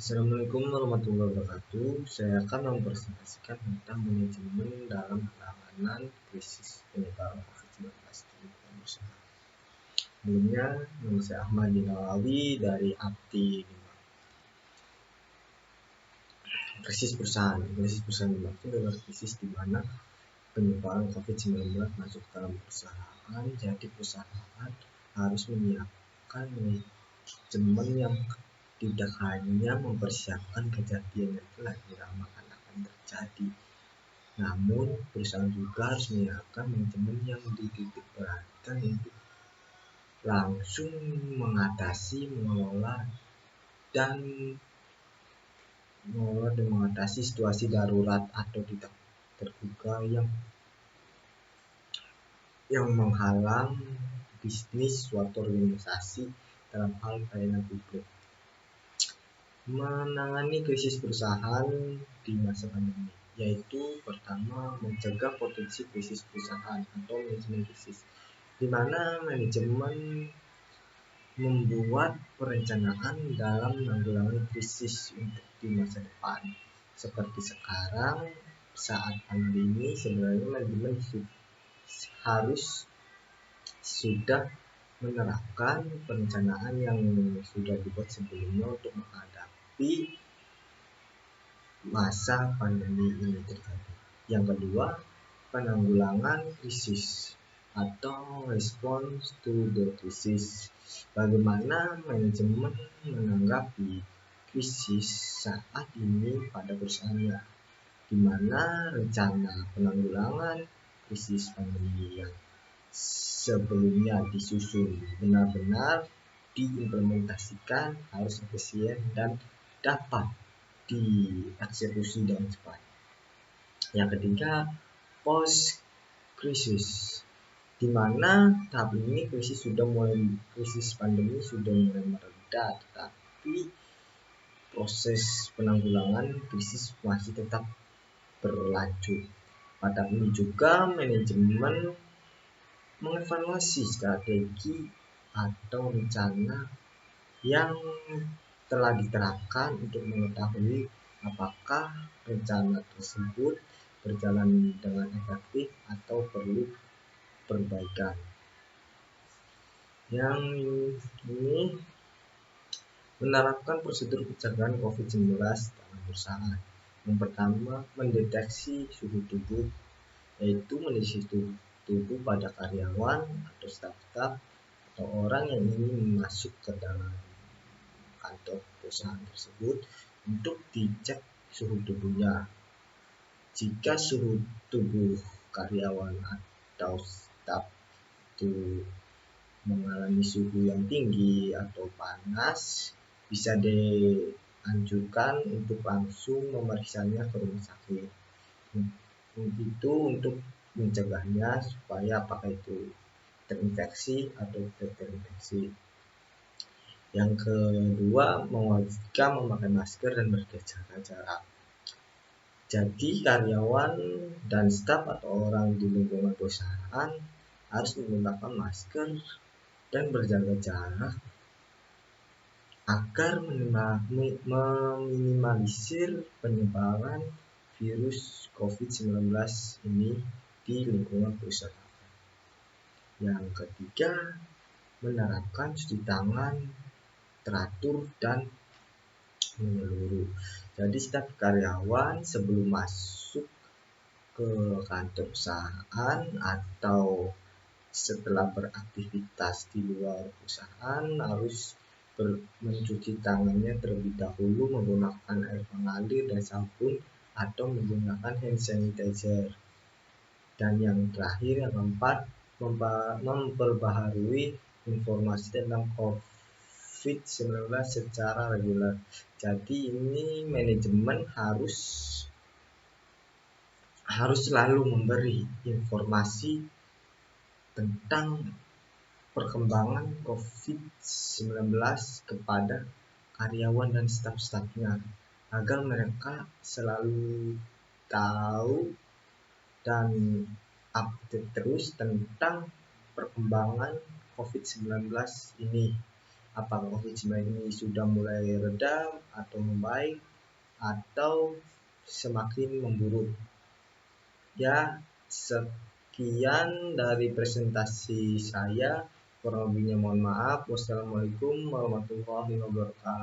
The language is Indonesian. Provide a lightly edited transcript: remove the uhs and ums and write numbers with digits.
Assalamualaikum warahmatullahi wabarakatuh. Saya akan mempresentasikan tentang manajemen dalam penanganan krisis penyebaran COVID-19 di lingkungan usaha. Sebelumnya, nama saya Ahmad Nawawi dari APTI 5. Krisis perusahaan. Krisis perusahaan itu adalah krisis di mana penyebaran COVID-19 masuk dalam perusahaan. Jadi perusahaan harus menyiapkan manajemen yang tidak hanya mempersiapkan kejadian yang telah diramalkan akan terjadi, namun perusahaan juga harus menyiapkan manajemen yang dititik beratkan untuk langsung mengatasi, mengelola dan mengatasi situasi darurat atau tidak terduga yang menghalang bisnis suatu organisasi dalam hal pelayanan publik. Menangani krisis perusahaan di masa pandemi, yaitu pertama mencegah potensi krisis perusahaan atau manajemen krisis, di mana manajemen membuat perencanaan dalam menanggulangi krisis untuk di masa depan. Seperti sekarang saat pandemi, sebenarnya manajemen harus sudah menerapkan perencanaan yang sudah dibuat sebelumnya untuk menghadapi masa pandemi ini terjadi. Yang kedua, penanggulangan krisis atau response to the crisis. Bagaimana manajemen menanggapi krisis saat ini pada perusahaannya, di mana rencana penanggulangan krisis pandemi yang sebelumnya disusun benar-benar diimplementasikan, harus efisien dan dapat dieksekusi dengan cepat. Yang ketiga, post krisis, di mana tahap ini krisis pandemi sudah mulai mereda, tetapi proses penanggulangan krisis masih tetap berlanjut. Pada ini juga manajemen mengevaluasi strategi atau rencana yang telah diterapkan untuk mengetahui apakah rencana tersebut berjalan dengan efektif atau perlu perbaikan. Yang ini menerapkan prosedur pencegahan COVID-19 dalam perusahaan. Yang pertama, mendeteksi suhu tubuh, yaitu mendeteksi suhu tubuh pada karyawan atau staf-staf atau orang yang ingin masuk ke dalam kantor perusahaan tersebut untuk dicek suhu tubuhnya. Jika suhu tubuh karyawan atau staf itu mengalami suhu yang tinggi atau panas, bisa dianjurkan untuk langsung memeriksanya ke rumah sakit. Itu untuk mencegahnya supaya apakah itu terinfeksi atau tidak terinfeksi. Yang kedua, mewajibkan memakai masker dan berjaga jarak. Jadi karyawan dan staf atau orang di lingkungan perusahaan harus menggunakan masker dan berjaga jarak agar meminimalisir penyebaran virus COVID-19 ini di lingkungan perusahaan. Yang ketiga, menerapkan cuci tangan teratur dan menyeluruh. Jadi setiap karyawan sebelum masuk ke kantor perusahaan atau setelah beraktivitas di luar perusahaan harus mencuci tangannya terlebih dahulu menggunakan air mengalir dan sabun atau menggunakan hand sanitizer. Dan yang terakhir, yang keempat, memperbaharui informasi tentang COVID-19 secara reguler. Jadi ini manajemen harus selalu memberi informasi tentang perkembangan COVID-19 kepada karyawan dan staf-stafnya agar mereka selalu tahu dan update terus tentang perkembangan COVID-19 ini. apakah COVID-19 ini sudah mulai reda atau membaik atau semakin memburuk. Ya, sekian dari presentasi saya. Kurang lebihnya mohon maaf. Wassalamualaikum warahmatullahi wabarakatuh.